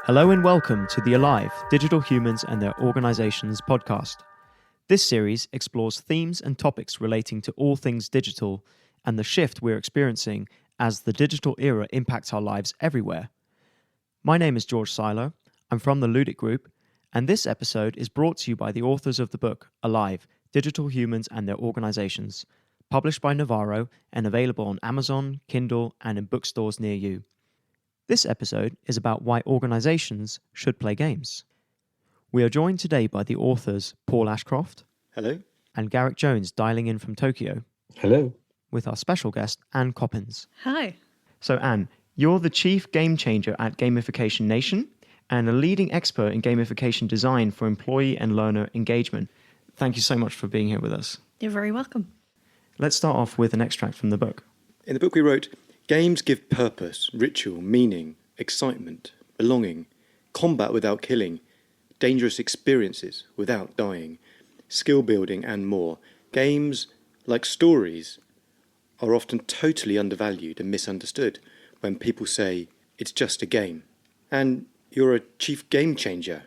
Hello and welcome to the Alive, Digital Humans and Their Organizations podcast. This series explores themes and topics relating to all things digital and the shift we're experiencing as the digital era impacts our lives everywhere. My name is George Seiler. I'm from the Ludic group, and this episode is brought to you by the authors of the book Alive, Digital Humans and Their Organizations, published by Navarro and available on Amazon, Kindle, and in bookstores near you. This episode is about why organizations should play games. We are joined today by the authors Paul Ashcroft. Hello. And Garrick Jones, dialing in from Tokyo. Hello. With our special guest, An Coppens. Hi. So Anne, you're the Chief Game Changer at Gamification Nation and a leading expert in gamification design for employee and learner engagement. Thank you so much for being here with us. You're very welcome. Let's start off with an extract from the book. In the book we wrote, games give purpose, ritual, meaning, excitement, belonging, combat without killing, dangerous experiences without dying, skill building and more. Games, like stories, are often totally undervalued and misunderstood when people say, it's just a game. And you're a chief game changer.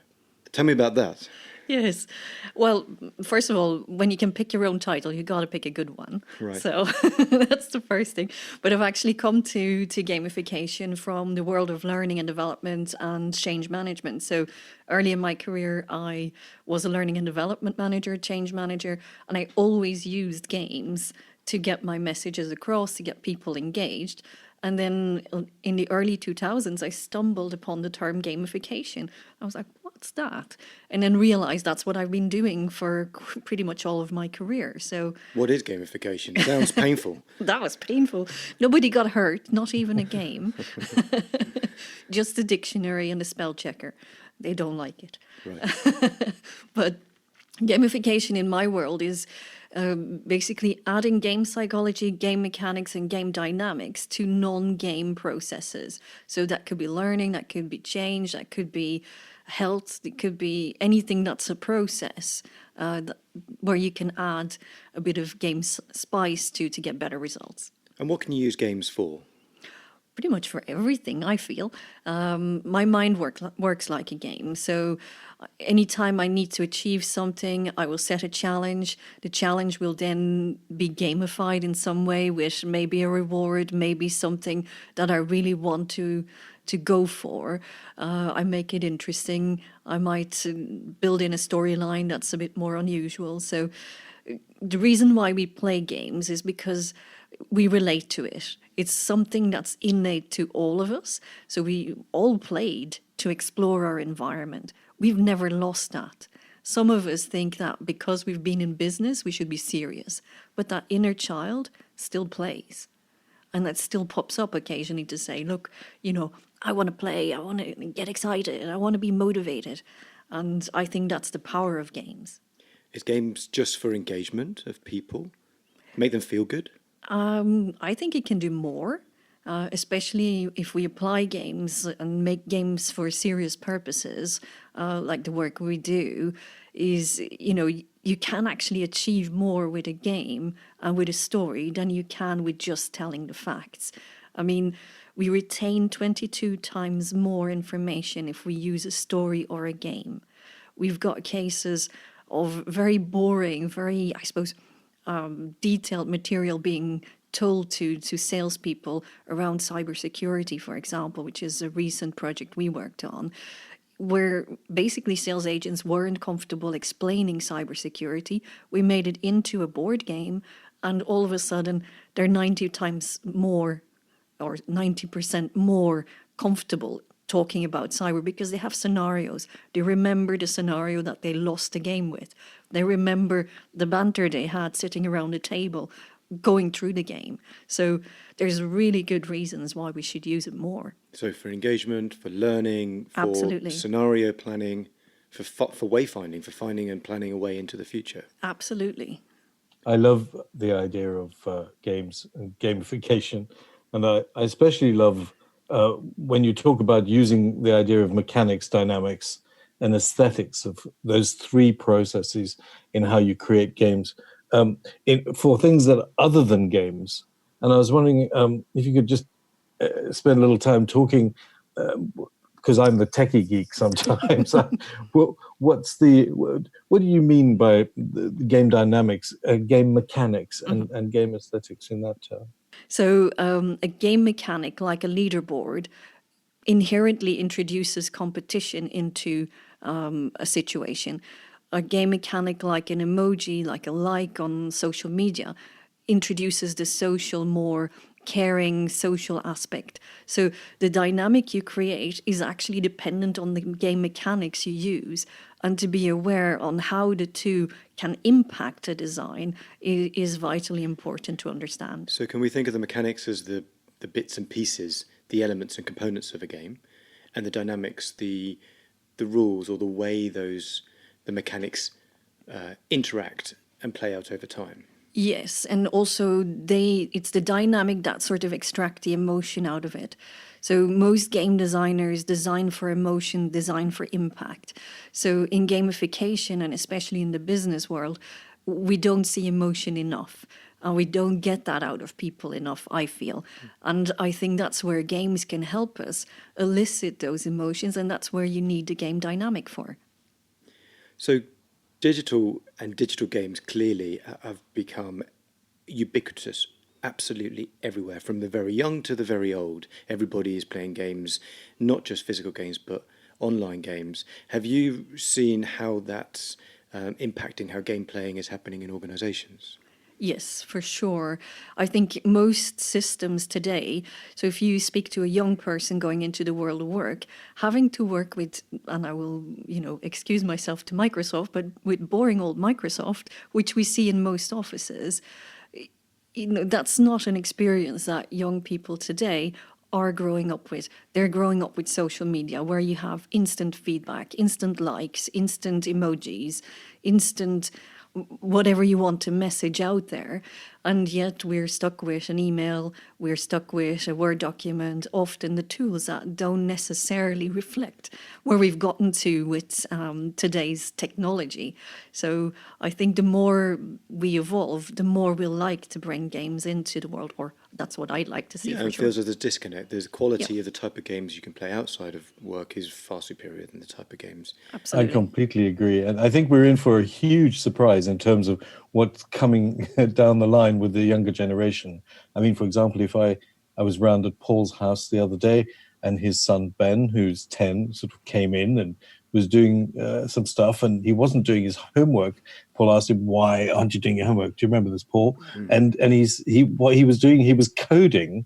Tell me about that. Yes. Well, first of all, when you can pick your own title, you got to pick a good one. Right. So that's the first thing. But I've actually come to gamification from the world of learning and development and change management. So early in my career, I was a learning and development manager, change manager, and I always used games to get my messages across, to get people engaged. And then in the early 2000s, I stumbled upon the term gamification. I was like, what's that? And then realized that's what I've been doing for pretty much all of my career. So, what is gamification? It sounds painful. That was painful. Nobody got hurt, not even a game. Just a dictionary and a spell checker. They don't like it. Right. But gamification in my world is basically adding game psychology, game mechanics, and game dynamics to non-game processes. So that could be learning, that could be change, that could be health, it could be anything that's a process where you can add a bit of game spice to get better results. And what can you use games for? Pretty much for everything, I feel. My mind works like a game. So anytime I need to achieve something, I will set a challenge. The challenge will then be gamified in some way with maybe a reward, maybe something that I really want to go for. I make it interesting. I might build in a storyline that's a bit more unusual. So the reason why we play games is because we relate to it. It's something that's innate to all of us. So we all played to explore our environment. We've never lost that. Some of us think that because we've been in business, we should be serious. But that inner child still plays. And that still pops up occasionally to say, look, I want to play, I want to get excited, I want to be motivated. And I think that's the power of games. Is games just for engagement of people? Make them feel good? I think it can do more, especially if we apply games and make games for serious purposes, like the work we do, is, you can actually achieve more with a game and with a story than you can with just telling the facts. I mean, we retain 22 times more information if we use a story or a game. We've got cases of very boring, very, I suppose, detailed material being told to salespeople around cybersecurity, for example, which is a recent project we worked on, where basically sales agents weren't comfortable explaining cybersecurity. We made it into a board game, and all of a sudden they're 90 times more or 90% more comfortable talking about cyber because they have scenarios. They remember the scenario that they lost the game with. They remember the banter they had sitting around the table going through the game. So there's really good reasons why we should use it more. So for engagement, for learning, for Absolutely. Scenario planning, for wayfinding, for finding and planning a way into the future. Absolutely. I love the idea of games and gamification. And I especially love when you talk about using the idea of mechanics, dynamics, and aesthetics of those three processes in how you create games. for things that are other than games. And I was wondering if you could just spend a little time talking, because I'm the techie geek sometimes. What do you mean by the game dynamics, game mechanics, and game aesthetics in that term? So a game mechanic like a leaderboard inherently introduces competition into a situation. A game mechanic like an emoji, like a like on social media, introduces the social, more caring social aspect. So the dynamic you create is actually dependent on the game mechanics you use, and to be aware on how the two can impact a design is vitally important to understand. So can we think of the mechanics as the bits and pieces, the elements and components of a game, and the dynamics, the rules or the way the mechanics interact and play out over time? Yes, and also it's the dynamic that sort of extract the emotion out of it. So most game designers design for emotion, design for impact. So in gamification, and especially in the business world, we don't see emotion enough. And we don't get that out of people enough, I feel. And I think that's where games can help us elicit those emotions, and that's where you need the game dynamic for. So digital games clearly have become ubiquitous, absolutely everywhere, from the very young to the very old. Everybody is playing games, not just physical games, but online games. Have you seen how that's impacting how game playing is happening in organizations? Yes, for sure. I think most systems today, so if you speak to a young person going into the world of work, having to work with, and I will, excuse myself to Microsoft, but with boring old Microsoft, which we see in most offices, that's not an experience that young people today are growing up with. They're growing up with social media where you have instant feedback, instant likes, instant emojis, instant whatever you want to message out there. And yet we're stuck with an email, we're stuck with a Word document, often the tools that don't necessarily reflect where we've gotten to with today's technology. So I think the more we evolve, the more we'll like to bring games into the world, or that's what I'd like to see. Yeah, for it sure. feels like there's a disconnect. There's quality of the type of games you can play outside of work is far superior than the type of games. Absolutely. I completely agree. And I think we're in for a huge surprise in terms of what's coming down the line with the younger generation. I mean, for example, if I was round at Paul's house the other day and his son Ben, who's 10, sort of came in and was doing some stuff and he wasn't doing his homework. Paul asked him, "Why aren't you doing your homework?" Do you remember this, Paul? And what he was doing, he was coding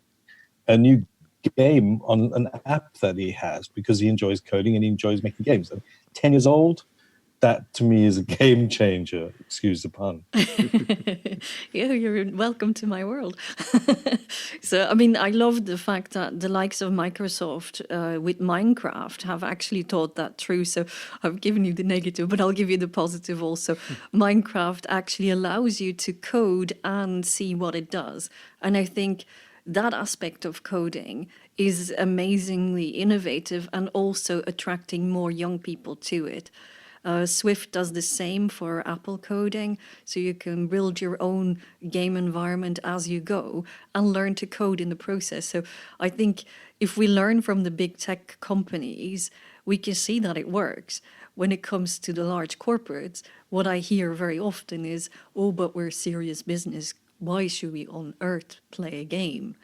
a new game on an app that he has because he enjoys coding and he enjoys making games. And 10 years old, that to me is a game changer. Excuse the pun. Yeah, you're welcome to my world. So, I mean, I love the fact that the likes of Microsoft with Minecraft have actually thought that through. So I've given you the negative, but I'll give you the positive also. Minecraft actually allows you to code and see what it does. And I think that aspect of coding is amazingly innovative and also attracting more young people to it. Swift does the same for Apple coding, so you can build your own game environment as you go and learn to code in the process. So I think if we learn from the big tech companies, we can see that it works. When it comes to the large corporates, what I hear very often is, "Oh, but we're serious business. Why should we on earth play a game?"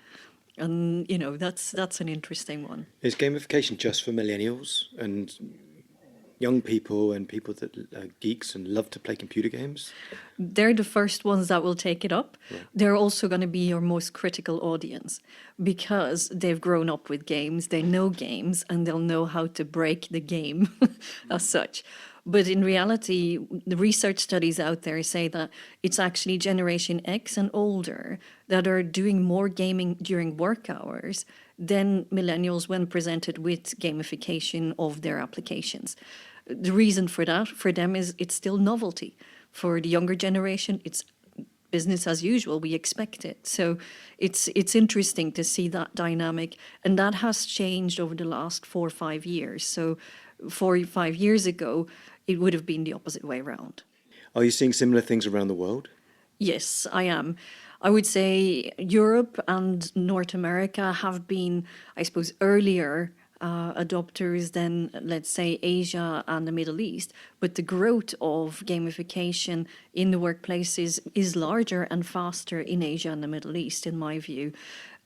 And, that's an interesting one. Is gamification just for millennials and young people and people that are geeks and love to play computer games? They're the first ones that will take it up. Yeah. They're also going to be your most critical audience because they've grown up with games, they know games, and they'll know how to break the game as such. But in reality, the research studies out there say that it's actually Generation X and older that are doing more gaming during work hours than millennials when presented with gamification of their applications. The reason for that, for them, is it's still novelty. For the younger generation, it's business as usual. We expect it. So it's interesting to see that dynamic. And that has changed over the last 4 or 5 years. So 4 or 5 years ago, it would have been the opposite way around. Are you seeing similar things around the world? Yes, I am. I would say Europe and North America have been, I suppose, earlier adopters than, let's say, Asia and the Middle East. But the growth of gamification in the workplaces is larger and faster in Asia and the Middle East, in my view.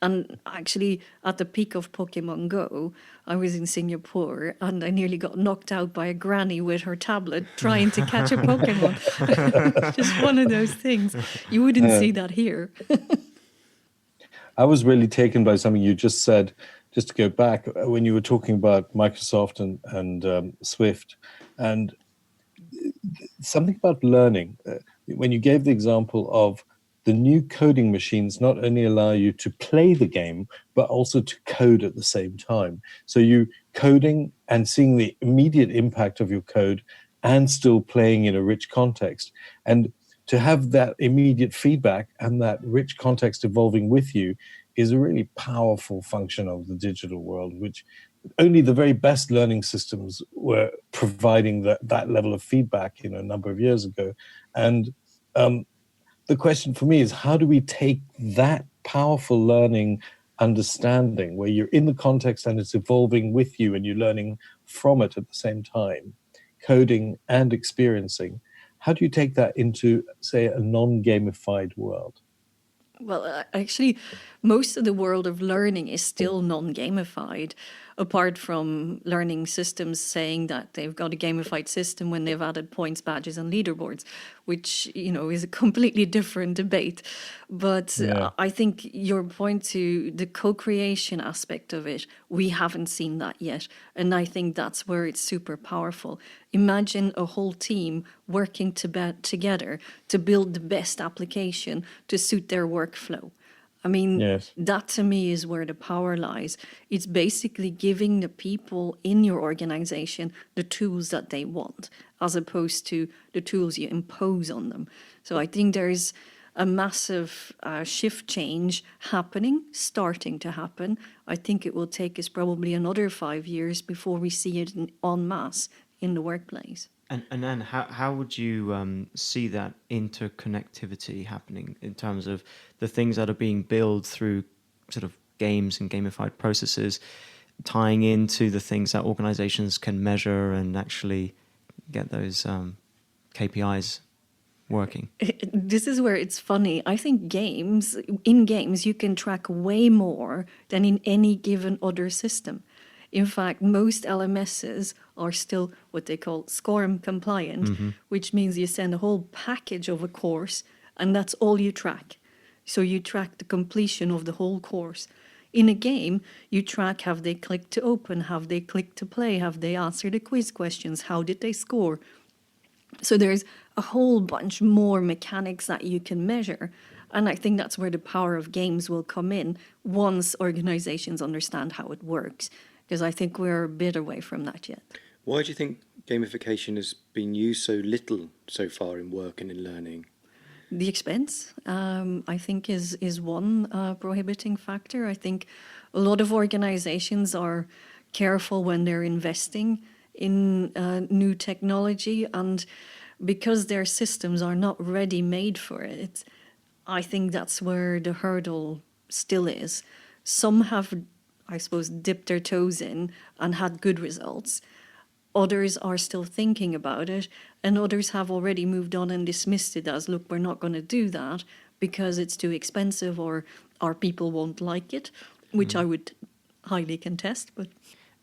And actually, at the peak of Pokemon Go, I was in Singapore and I nearly got knocked out by a granny with her tablet trying to catch a Pokemon. Just one of those things. You wouldn't see that here. I was really taken by something you just said, just to go back, when you were talking about Microsoft and Swift, and something about learning. When you gave the example of the new coding machines not only allow you to play the game, but also to code at the same time. So you coding and seeing the immediate impact of your code and still playing in a rich context. And to have that immediate feedback and that rich context evolving with you is a really powerful function of the digital world, which only the very best learning systems were providing that level of feedback, a number of years ago. And the question for me is, how do we take that powerful learning understanding where you're in the context and it's evolving with you and you're learning from it at the same time, coding and experiencing, how do you take that into, say, a non-gamified world? Well, actually, most of the world of learning is still non-gamified, apart from learning systems saying that they've got a gamified system when they've added points, badges, and leaderboards, which, is a completely different debate. But Yeah. I think your point to the co-creation aspect of it, we haven't seen that yet. And I think that's where it's super powerful. Imagine a whole team working together to build the best application to suit their workflow. I mean, Yes. that to me is where the power lies. It's basically giving the people in your organization the tools that they want, as opposed to the tools you impose on them. So I think there's a massive shift change starting to happen. I think it will take us probably another 5 years before we see it en masse in the workplace. And then how would you see that interconnectivity happening in terms of the things that are being built through sort of games and gamified processes, tying into the things that organizations can measure and actually get those KPIs working? This is where it's funny. I think in games, you can track way more than in any given other system. In fact, most LMSs are still what they call SCORM compliant, which means you send a whole package of a course and that's all you track. So you track the completion of the whole course. In a game, you track, have they clicked to open, have they clicked to play, have they answered the quiz questions, how did they score? So there's a whole bunch more mechanics that you can measure. And I think that's where the power of games will come in once organizations understand how it works. Because I think we're a bit away from that yet. Why do you think gamification has been used so little so far in work and in learning? The expense, I think, is one prohibiting factor. I think a lot of organizations are careful when they're investing in new technology, and because their systems are not ready made for it, I think that's where the hurdle still is. Some have, I suppose, dipped their toes in and had good results. Others are still thinking about it, and others have already moved on and dismissed it as, look, we're not going to do that because it's too expensive or our people won't like it, which I would highly contest. But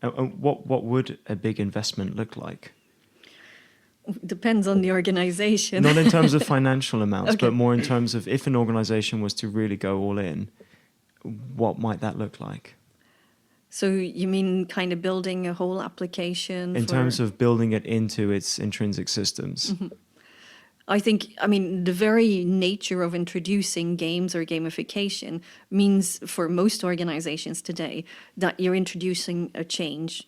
what would a big investment look like? depends on the organization. Not in terms of financial amounts, Okay. but more in terms of if an organization was to really go all in, what might that look like? So you mean kind of building a whole application? In terms of building it into its intrinsic systems. I think, the very nature of introducing games or gamification means for most organizations today that you're introducing a change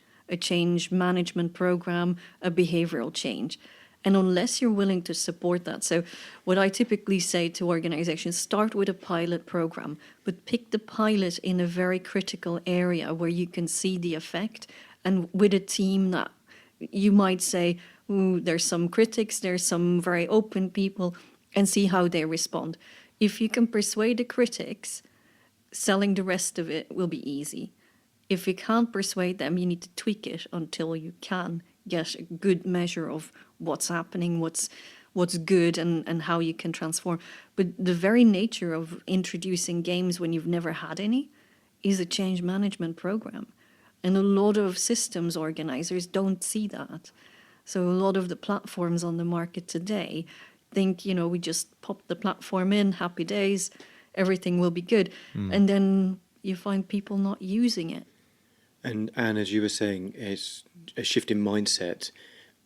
management program, a behavioral change. And unless you're willing to support that, so what I typically say to organizations, start with a pilot program, but pick the pilot in a very critical area where you can see the effect, and with a team that you might say, ooh, there's some critics, there's some very open people, and see how they respond. If you can persuade the critics, selling the rest of it will be easy. If you can't persuade them, you need to tweak it until you can get a good measure of what's happening, what's good, and how you can transform. But the very nature of introducing games when you've never had any is a change management program. And a lot of systems organizers don't see that. So a lot of the platforms on the market today think, we just pop the platform in, happy days, everything will be good. And then you find people not using it. And as you were saying, it's a shift in mindset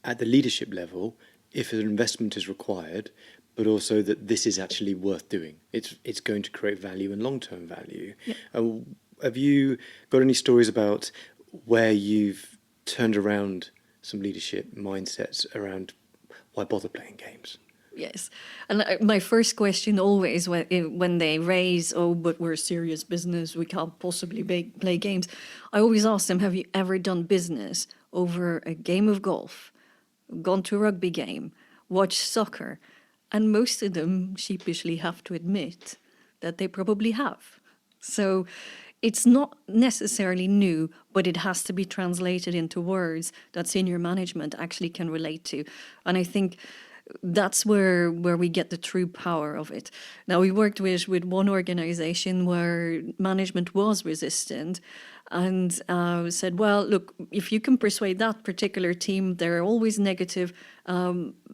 at the leadership level, if an investment is required, but also that this is actually worth doing. It's going to create value and long-term value. Yeah. Have you got any stories about where you've turned around some leadership mindsets around why bother playing games? Yes. And my first question always when they raise, but we're a serious business, we can't possibly play games, I always ask them, have you ever done business over a game of golf, gone to a rugby game, watched soccer? And most of them sheepishly have to admit that they probably have. So it's not necessarily new, but it has to be translated into words that senior management actually can relate to. And I think that's where we get the true power of it. Now, we worked with one organization where management was resistant and said, well, look, if you can persuade that particular team, they're always negative.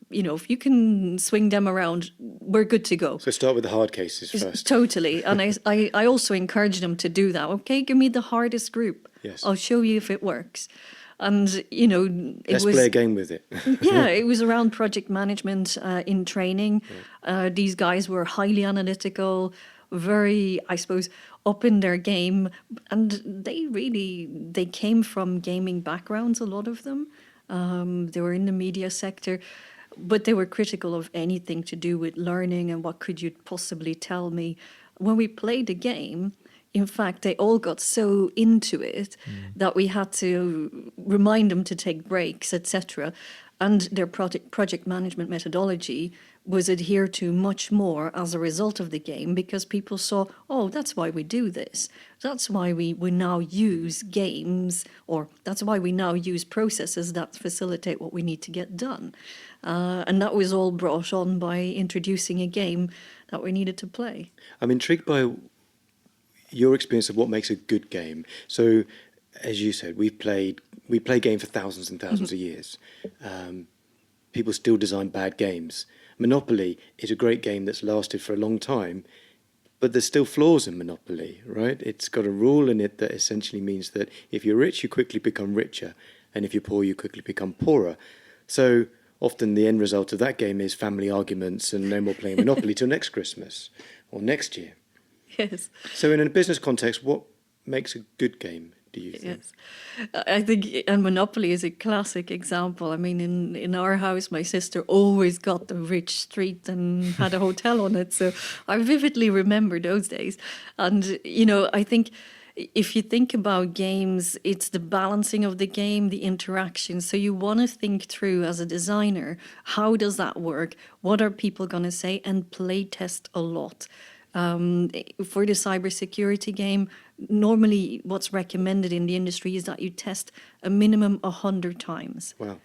If you can swing them around, we're good to go. So start with the hard cases first. Totally. And I also encourage them to do that. Okay, give me the hardest group. Yes. I'll show you if it works. And, Let's play a game with it. Yeah, it was around project management in training. Yeah. These guys were highly analytical, very, I suppose, up in their game. And they came from gaming backgrounds, a lot of them. They were in the media sector, but they were critical of anything to do with learning and what could you possibly tell me. When we played the game, in fact, they all got so into it that we had to remind them to take breaks, etc. And their project management methodology was adhered to much more as a result of the game, because people saw, that's why we do this. That's why we now use games, or that's why we now use processes that facilitate what we need to get done. And that was all brought on by introducing a game that we needed to play. I'm intrigued by your experience of what makes a good game. So, as you said, we play games for thousands and thousands of years. People still design bad games. Monopoly is a great game that's lasted for a long time, but there's still flaws in Monopoly, right? It's got a rule in it that essentially means that if you're rich, you quickly become richer, and if you're poor, you quickly become poorer. So often the end result of that game is family arguments and no more playing Monopoly till next Christmas or next year. Yes. So in a business context, what makes a good game, do you think? Yes. I think, and Monopoly is a classic example. I mean, in our house, my sister always got the rich street and had a hotel on it. So I vividly remember those days. And, I think if you think about games, it's the balancing of the game, the interaction. So you want to think through as a designer, how does that work? What are people going to say? And play test a lot. For the cybersecurity game, normally what's recommended in the industry is that you test a minimum 100 times. Wow.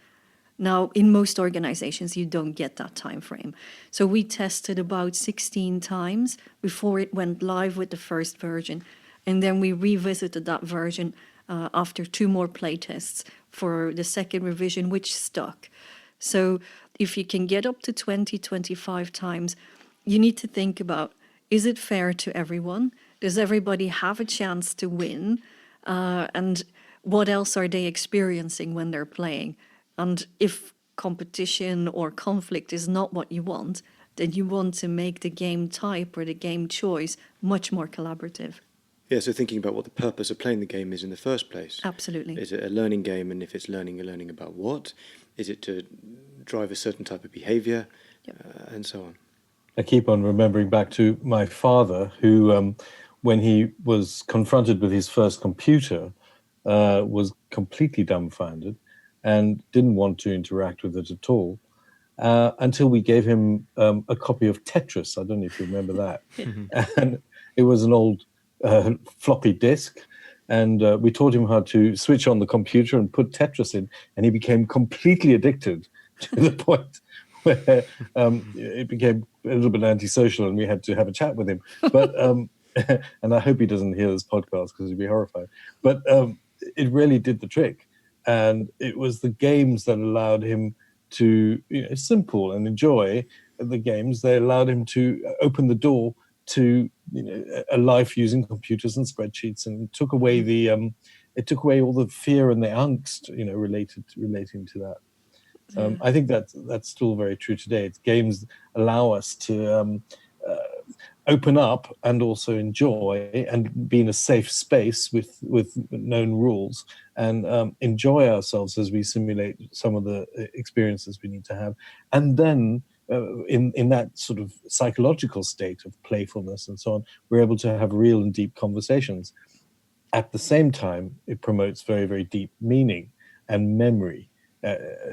Now, in most organizations, you don't get that time frame. So we tested about 16 times before it went live with the first version. And then we revisited that version after 2 more play tests for the second revision, which stuck. So if you can get up to 20, 25 times, you need to think about, is it fair to everyone? Does everybody have a chance to win? And what else are they experiencing when they're playing? And if competition or conflict is not what you want, then you want to make the game type or the game choice much more collaborative. Yeah, so thinking about what the purpose of playing the game is in the first place. Absolutely. Is it a learning game? And if it's learning, you're learning about what? Is it to drive a certain type of behaviour? Yep. And so on. I keep on remembering back to my father, who, when he was confronted with his first computer, was completely dumbfounded and didn't want to interact with it at all. until we gave him a copy of Tetris. I don't know if you remember that. And it was an old floppy disk. And we taught him how to switch on the computer and put Tetris in. And he became completely addicted to the point where it became a little bit antisocial and we had to have a chat with him. But and I hope he doesn't hear this podcast because he'd be horrified. But it really did the trick. And it was the games that allowed him to, simple and enjoy the games. They allowed him to open the door to a life using computers and spreadsheets, and took away it took away all the fear and the angst relating to that. I think that's still very true today. It's games allow us to open up and also enjoy and be in a safe space with known rules, and enjoy ourselves as we simulate some of the experiences we need to have. And then in that sort of psychological state of playfulness and so on, we're able to have real and deep conversations. At the same time, it promotes very, very deep meaning and memory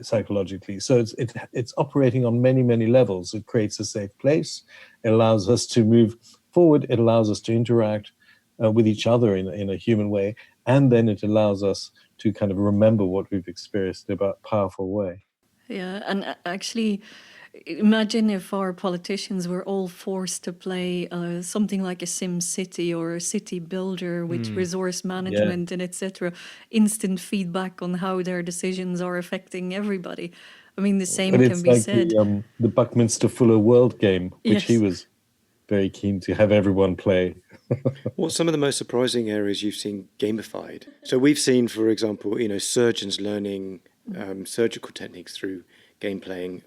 psychologically. So it's operating on many, many levels. It creates a safe place. It allows us to move forward. It allows us to interact with each other in a human way. And then it allows us to kind of remember what we've experienced in a powerful way. Yeah, and actually, imagine if our politicians were all forced to play something like a Sim City or a city builder with resource management and etc. Instant feedback on how their decisions are affecting everybody. I mean, the same can be said. The Buckminster Fuller World game, which he Yes. was very keen to have everyone play. What's some of the most surprising areas you've seen gamified? So we've seen, for example, surgeons learning surgical techniques through game playing,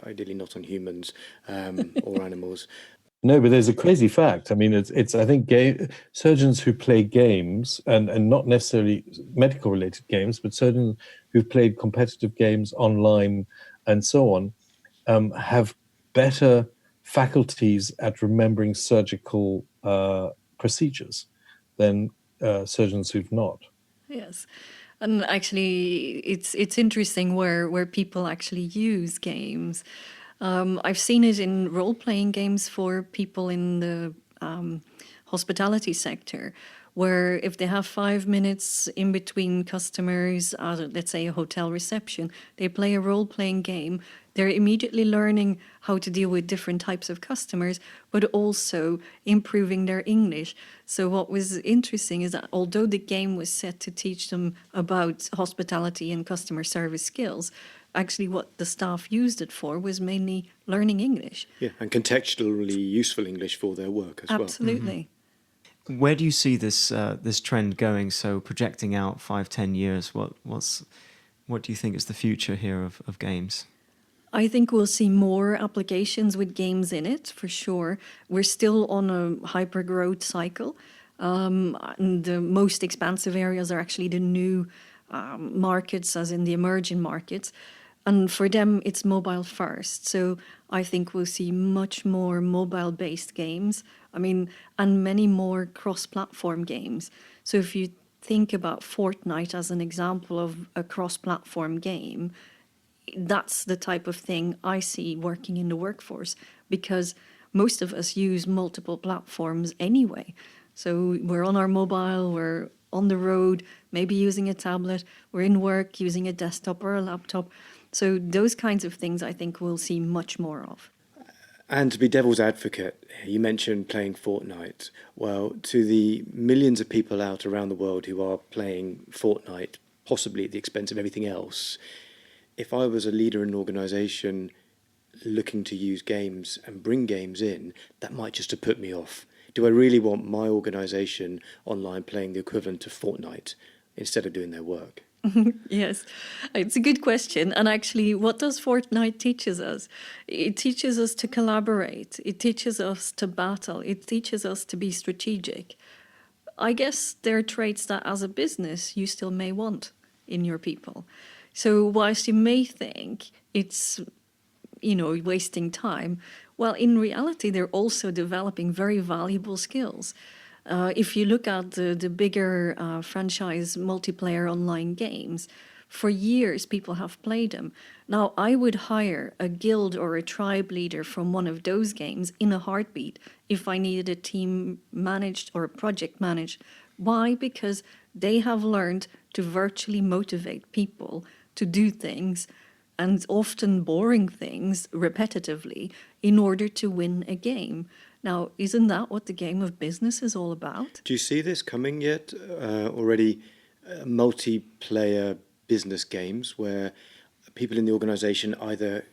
ideally not on humans or animals. No, but there's a crazy fact. I mean, it's I think surgeons who play games, and not necessarily medical related games, but surgeons who've played competitive games online and so on, have better faculties at remembering surgical procedures than surgeons who've not. Yes. And actually, it's interesting where people actually use games. I've seen it in role-playing games for people in the hospitality sector, where if they have 5 minutes in between customers, let's say a hotel reception, they play a role-playing game. They're immediately learning how to deal with different types of customers, but also improving their English. So what was interesting is that although the game was set to teach them about hospitality and customer service skills, actually what the staff used it for was mainly learning English. Yeah, and contextually useful English for their work as well. Absolutely. Where do you see this trend going? So projecting out 5-10 years, what do you think is the future here of games? I think we'll see more applications with games in it, for sure. We're still on a hyper-growth cycle. And the most expansive areas are actually the new markets, as in the emerging markets. And for them, it's mobile first. So I think we'll see much more mobile-based games. I mean, and many more cross-platform games. So if you think about Fortnite as an example of a cross-platform game, that's the type of thing I see working in the workforce, because most of us use multiple platforms anyway. So we're on our mobile, we're on the road, maybe using a tablet, we're in work using a desktop or a laptop. So those kinds of things I think we'll see much more of. And to be devil's advocate, you mentioned playing Fortnite. Well, to the millions of people out around the world who are playing Fortnite, possibly at the expense of everything else, if I was a leader in an organisation looking to use games and bring games in, that might just have put me off. Do I really want my organisation online playing the equivalent of Fortnite instead of doing their work? Yes, it's a good question. And actually, what does Fortnite teaches us? It teaches us to collaborate. It teaches us to battle. It teaches us to be strategic. I guess there are traits that as a business you still may want in your people. So whilst you may think it's, wasting time, well, in reality, they're also developing very valuable skills. If you look at the bigger franchise multiplayer online games, For years, people have played them. Now, I would hire a guild or a tribe leader from one of those games in a heartbeat if I needed a team managed or a project managed. Why? Because they have learned to virtually motivate people to do things, and often boring things repetitively, in order to win a game. Now, isn't that what the game of business is all about? Do you see this coming yet? Already multiplayer business games where people in the organisation either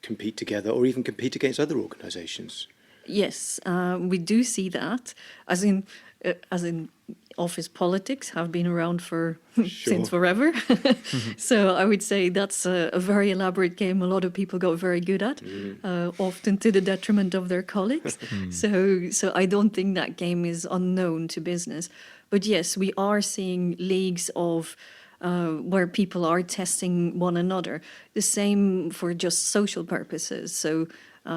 compete together or even compete against other organisations? Yes, we do see that, as in office politics have been around for since forever. So I would say that's a very elaborate game. A lot of people got very good at, often to the detriment of their colleagues. So I don't think that game is unknown to business. But yes, we are seeing leagues of where people are testing one another. The same for just social purposes. So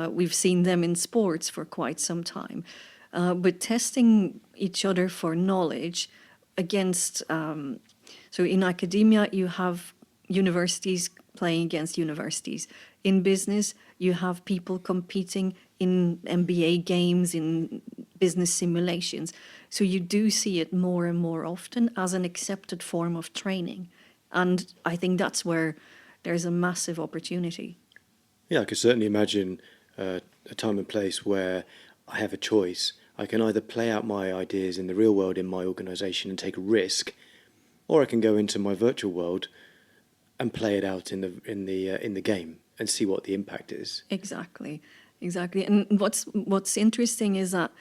we've seen them in sports for quite some time. But testing each other for knowledge against, so in academia, you have universities playing against universities. In business, you have people competing in MBA games, in business simulations. So you do see it more and more often as an accepted form of training. And I think that's where there's a massive opportunity. Yeah, I could certainly imagine a time and place where I have a choice. I can either play out my ideas in the real world in my organisation and take a risk, or I can go into my virtual world and play it out in the game and see what the impact is. Exactly. And what's interesting is that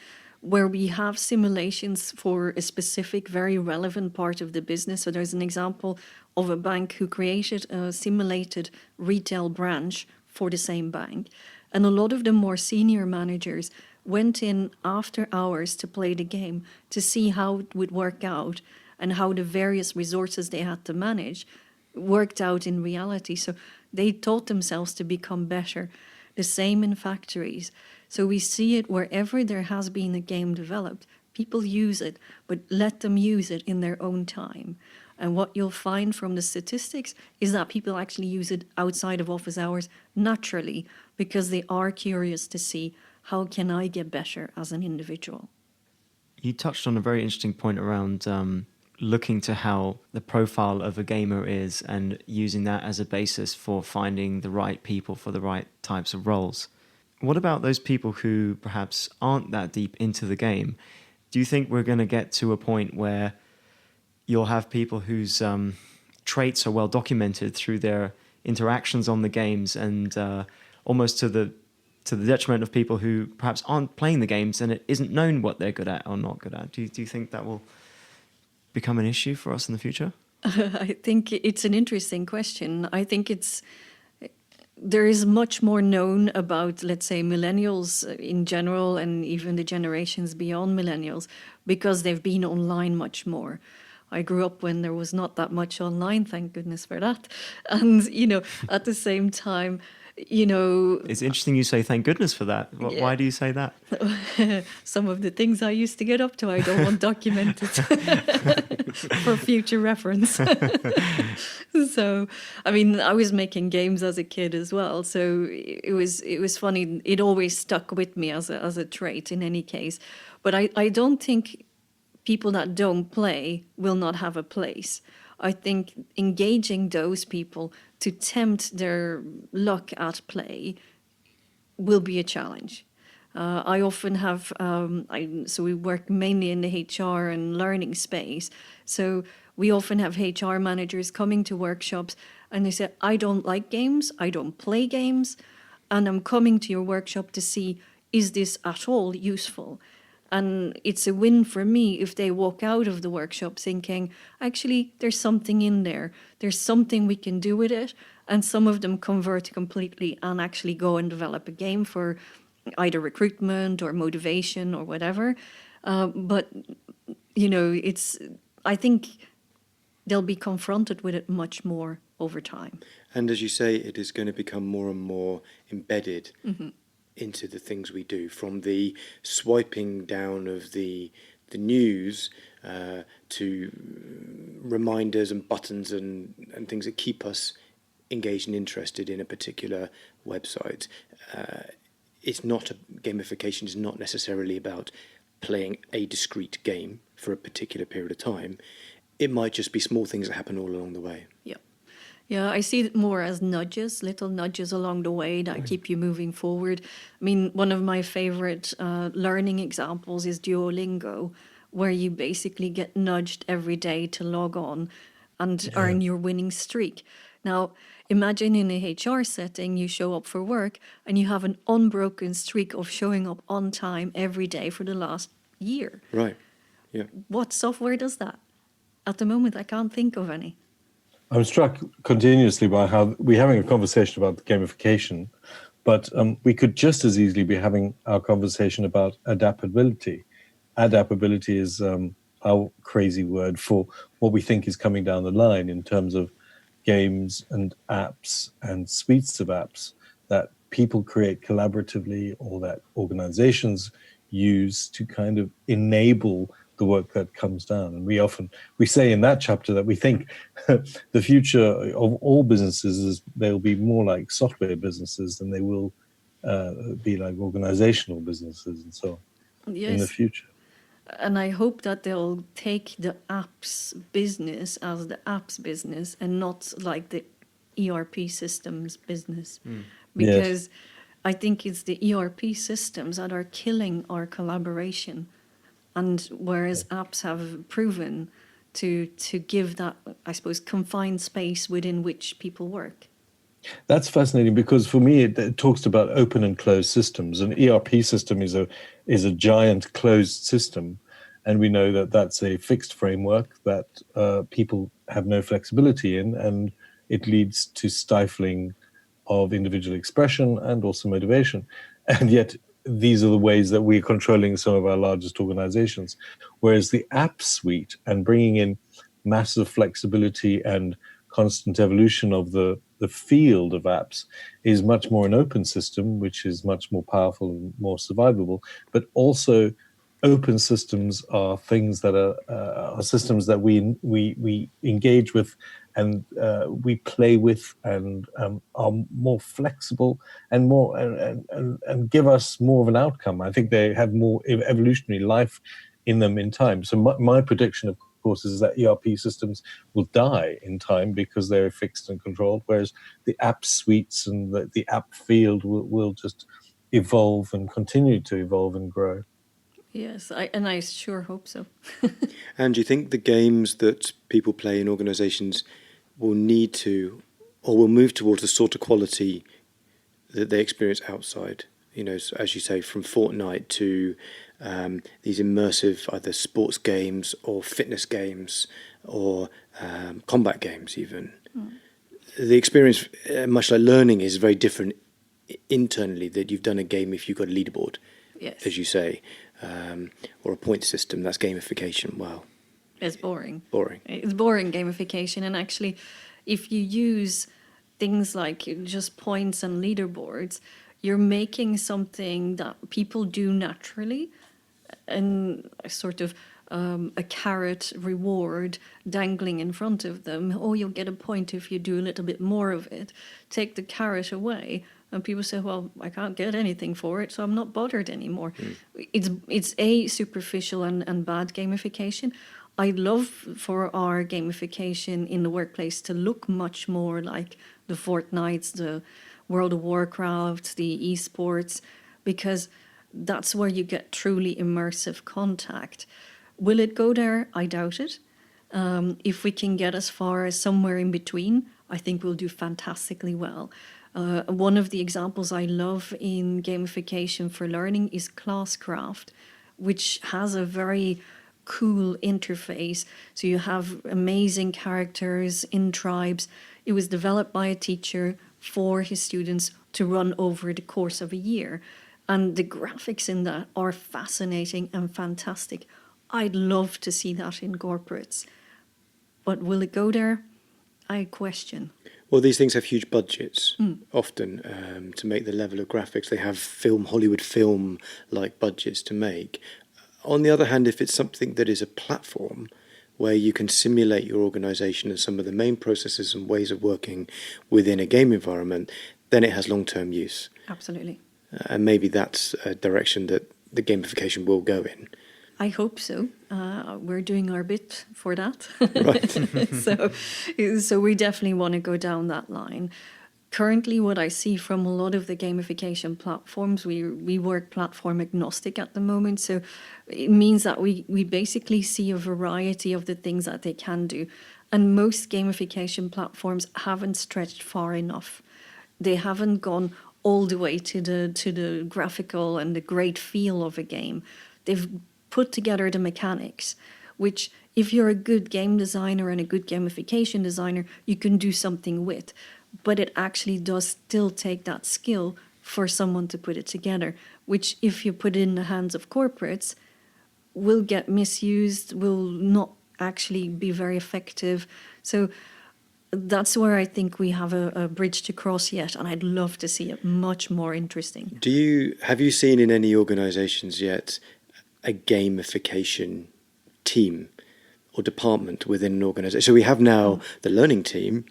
where we have simulations for a specific, very relevant part of the business. So there's an example of a bank who created a simulated retail branch for the same bank. And a lot of the more senior managers went in after hours to play the game to see how it would work out and how the various resources they had to manage worked out in reality. So they taught themselves to become better. The same in factories. So we see it wherever there has been a game developed. People use it, but let them use it in their own time. And what you'll find from the statistics is that people actually use it outside of office hours naturally, because they are curious to see, how can I get better as an individual? You touched on a very interesting point around looking to how the profile of a gamer is and using that as a basis for finding the right people for the right types of roles. What about those people who perhaps aren't that deep into the game? Do you think we're going to get to a point where you'll have people whose traits are well documented through their interactions on the games, and almost to the detriment of people who perhaps aren't playing the games, and it isn't known what they're good at or not good at? Do you think that will become an issue for us in the future? I think it's an interesting question. I think there is much more known about, let's say, millennials in general, and even the generations beyond millennials, because they've been online much more. I grew up when there was not that much online, thank goodness for that. And, at the same time, It's interesting you say thank goodness for that. Yeah. Why do you say that? Some of the things I used to get up to, I don't want documented for future reference. So, I was making games as a kid as well. So it was funny. It always stuck with me as a trait in any case. But I don't think people that don't play will not have a place. I think engaging those people to tempt their luck at play will be a challenge. I often have, so we work mainly in the HR and learning space. So we often have HR managers coming to workshops and they say, I don't like games, I don't play games, and I'm coming to your workshop to see, is this at all useful? And it's a win for me if they walk out of the workshop thinking, actually, there's something in there. There's something we can do with it. And some of them convert completely and actually go and develop a game for either recruitment or motivation or whatever. But I think they'll be confronted with it much more over time. And as you say, it is going to become more and more embedded into the things we do, from the swiping down of the news to reminders and buttons and things that keep us engaged and interested in a particular website. Gamification is not necessarily about playing a discrete game for a particular period of time. It might just be small things that happen all along the way. Yeah. Yeah, I see it more as nudges, little nudges along the way that keep you moving forward. I mean, one of my favorite learning examples is Duolingo, where you basically get nudged every day to log on and earn your winning streak. Now, imagine in a HR setting, you show up for work and you have an unbroken streak of showing up on time every day for the last year. Right. Yeah. What software does that? At the moment, I can't think of any. I'm struck continuously by how we're having a conversation about gamification, but we could just as easily be having our conversation about adaptability. Adaptability is our crazy word for what we think is coming down the line in terms of games and apps and suites of apps that people create collaboratively or that organizations use to kind of enable the work that comes down. And we say in that chapter that we think the future of all businesses is they'll be more like software businesses than they will be like organizational businesses and so on in the future. And I hope that they'll take the apps business as the apps business and not like the ERP systems business. Because I think it's the ERP systems that are killing our collaboration. And whereas apps have proven to give that, I suppose, confined space within which people work. That's fascinating because for me, it talks about open and closed systems. An ERP system is a giant closed system. And we know that that's a fixed framework that people have no flexibility in, and it leads to stifling of individual expression and also motivation. And yet, these are the ways that we're controlling some of our largest organizations. Whereas the app suite and bringing in massive flexibility and constant evolution of the field of apps is much more an open system, which is much more powerful and more survivable. But also, open systems are things that are systems that we engage with and we play with and are more flexible and more and give us more of an outcome. I think they have more evolutionary life in them in time. So my prediction, of course, is that ERP systems will die in time because they're fixed and controlled, whereas the app suites and the app field will just evolve and continue to evolve and grow. Yes, I sure hope so. And do you think the games that people play in organisations will need to, or will move towards the sort of quality that they experience outside? You know, as you say, from Fortnite to these immersive either sports games or fitness games or combat games even. The experience, much like learning, is very different internally. That you've done a game if you've got a leaderboard, Yes. as you say. Or a point system, that's gamification. Wow. It's boring. Boring. It's boring gamification. And actually, if you use things like just points and leaderboards, you're making something that people do naturally and sort of a carrot reward dangling in front of them. Oh, you'll get a point if you do a little bit more of it. Take the carrot away. And people say, well, I can't get anything for it, so I'm not bothered anymore. It's a superficial and bad gamification. I'd love for our gamification in the workplace to look much more like the Fortnites, the World of Warcraft, the esports, because that's where you get truly immersive contact. Will it go there? I doubt it. If we can get as far as somewhere in between, I think we'll do fantastically well. One of the examples I love in gamification for learning is Classcraft, which has a very cool interface. So you have amazing characters in tribes. It was developed by a teacher for his students to run over the course of a year. And the graphics in that are fascinating and fantastic. I'd love to see that in corporates. But will it go there? I question. Well, these things have huge budgets often to make the level of graphics. They have Hollywood film-like budgets to make. On the other hand, if it's something that is a platform where you can simulate your organization and some of the main processes and ways of working within a game environment, then it has long-term use. Absolutely. And maybe that's a direction that the gamification will go in. I hope so. We're doing our bit for that. Right. So we definitely want to go down that line. Currently, what I see from a lot of the gamification platforms, we work platform agnostic at the moment. So it means that we basically see a variety of the things that they can do. And most gamification platforms haven't stretched far enough. They haven't gone all the way to the graphical and the great feel of a game. They've put together the mechanics, which if you're a good game designer and a good gamification designer, you can do something with. But it actually does still take that skill for someone to put it together, which if you put it in the hands of corporates, will get misused, will not actually be very effective. So that's where I think we have a bridge to cross yet, and I'd love to see it much more interesting. Have you seen in any organizations yet a gamification team or department within an organization? So we have now the learning team.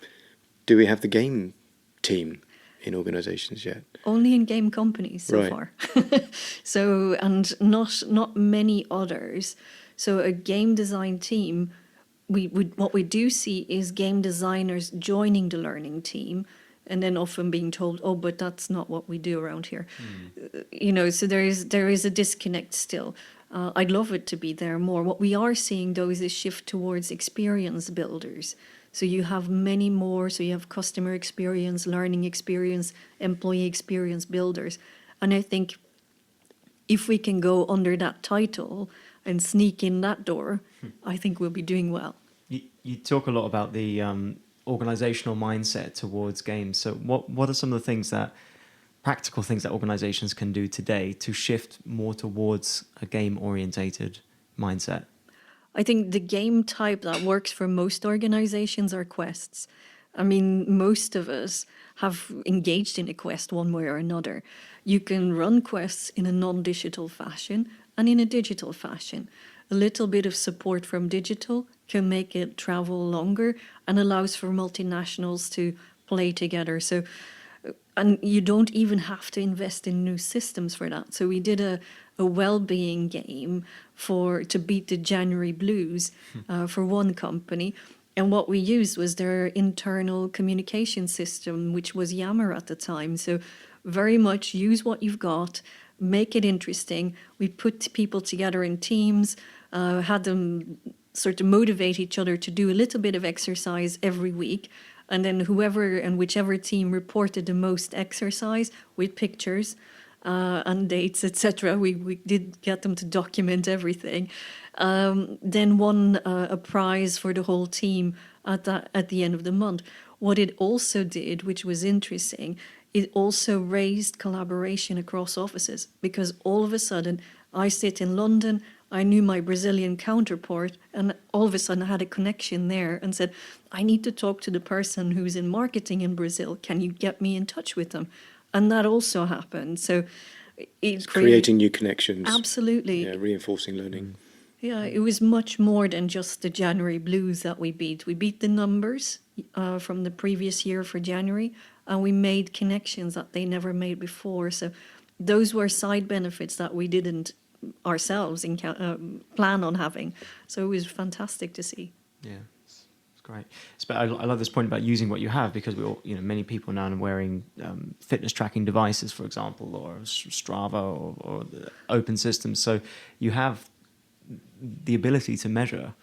Do we have the game team in organizations yet? Only in game companies so Right. far. So, and not many others. So a game design team, what we do see is game designers joining the learning team and then often being told, oh, but that's not what we do around here. So there is a disconnect still. I'd love it to be there more. What we are seeing, though, is a shift towards experience builders. So you have many more. So you have customer experience, learning experience, employee experience builders. And I think if we can go under that title and sneak in that door, I think we'll be doing well. You talk a lot about the organizational mindset towards games. So what are some of the practical things that organizations can do today to shift more towards a game-orientated mindset? I think the game type that works for most organizations are quests. I mean, most of us have engaged in a quest one way or another. You can run quests in a non-digital fashion and in a digital fashion. A little bit of support from digital can make it travel longer and allows for multinationals to play together. So, and you don't even have to invest in new systems for that. So we did a well-being game to beat the January blues for one company. And what we used was their internal communication system, which was Yammer at the time. So very much use what you've got, make it interesting. We put people together in teams, had them sort of motivate each other to do a little bit of exercise every week. And then whoever and whichever team reported the most exercise with pictures and dates, etc. We did get them to document everything. Then won a prize for the whole team at the end of the month. What it also did, which was interesting, it also raised collaboration across offices, because all of a sudden I sit in London, I knew my Brazilian counterpart, and all of a sudden I had a connection there and said, I need to talk to the person who's in marketing in Brazil. Can you get me in touch with them? And that also happened. So it's creating new connections. Absolutely. Yeah, reinforcing learning. Yeah, it was much more than just the January blues that we beat. We beat the numbers from the previous year for January, and we made connections that they never made before. So those were side benefits that we didn't ourselves plan on having. So it was fantastic to see. Yeah, it's great. I love this point about using what you have, because we all, many people now are wearing fitness tracking devices, for example, or Strava or open systems. So you have the ability to measure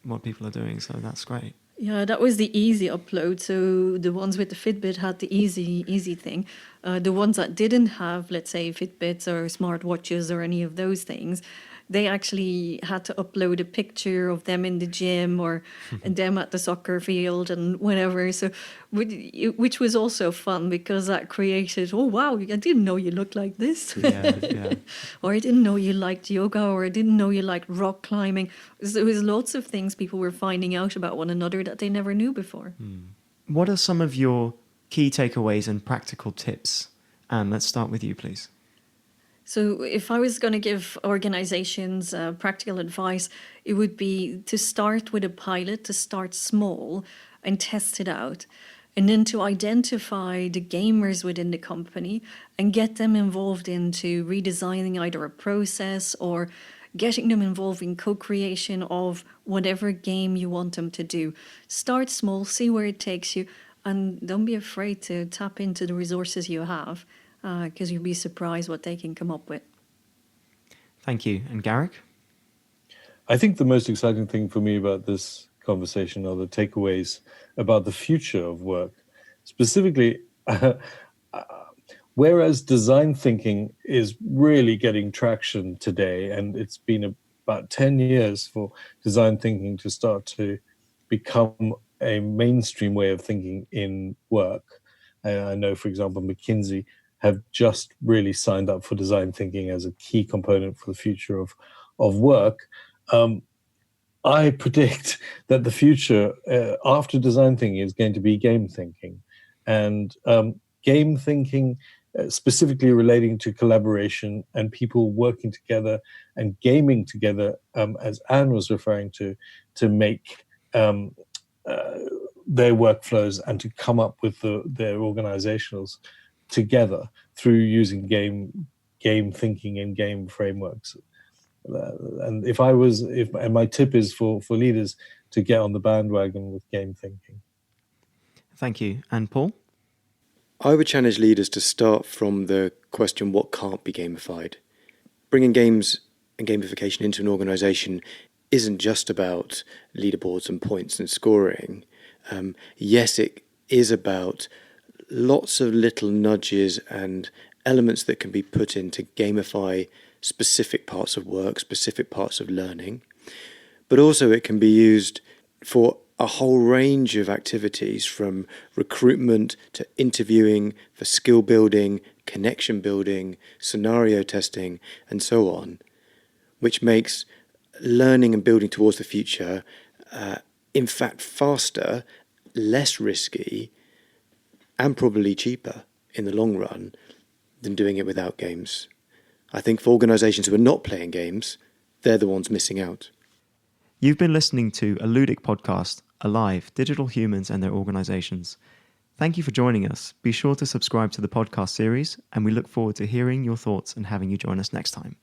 what people are doing. So that's great. Yeah, that was the easy upload. So the ones with the Fitbit had the easy thing. The ones that didn't have, let's say, Fitbits or smartwatches or any of those things, they actually had to upload a picture of them in the gym or them at the soccer field and whatever. So, which was also fun, because that created, oh, wow, I didn't know you looked like this. Yeah. Or I didn't know you liked yoga, or I didn't know you liked rock climbing. There was lots of things people were finding out about one another that they never knew before. What are some of your key takeaways and practical tips? Anne, let's start with you, please. So if I was going to give organizations practical advice, it would be to start with a pilot, to start small and test it out. And then to identify the gamers within the company and get them involved into redesigning either a process or getting them involved in co-creation of whatever game you want them to do. Start small, see where it takes you, and don't be afraid to tap into the resources you have, because you'll be surprised what they can come up with. Thank you. And Garrick? I think the most exciting thing for me about this conversation are the takeaways about the future of work. Specifically, whereas design thinking is really getting traction today, and it's been about 10 years for design thinking to start to become a mainstream way of thinking in work. I know, for example, McKinsey have just really signed up for design thinking as a key component for the future of work. I predict that the future after design thinking is going to be game thinking. And game thinking specifically relating to collaboration and people working together and gaming together, as Anne was referring to make their workflows and to come up with their organizationals together through using game thinking and game frameworks. And my tip is for leaders to get on the bandwagon with game thinking. Thank you. And Paul? I would challenge leaders to start from the question, what can't be gamified? Bringing games and gamification into an organisation isn't just about leaderboards and points and scoring. Yes, it is about lots of little nudges and elements that can be put in to gamify specific parts of work, specific parts of learning. But also it can be used for a whole range of activities, from recruitment to interviewing, for skill building, connection building, scenario testing, and so on, which makes learning and building towards the future, in fact, faster, less risky, and probably cheaper in the long run than doing it without games. I think for organisations who are not playing games, they're the ones missing out. You've been listening to a Ludic podcast, Alive, Digital Humans and Their Organisations. Thank you for joining us. Be sure to subscribe to the podcast series, and we look forward to hearing your thoughts and having you join us next time.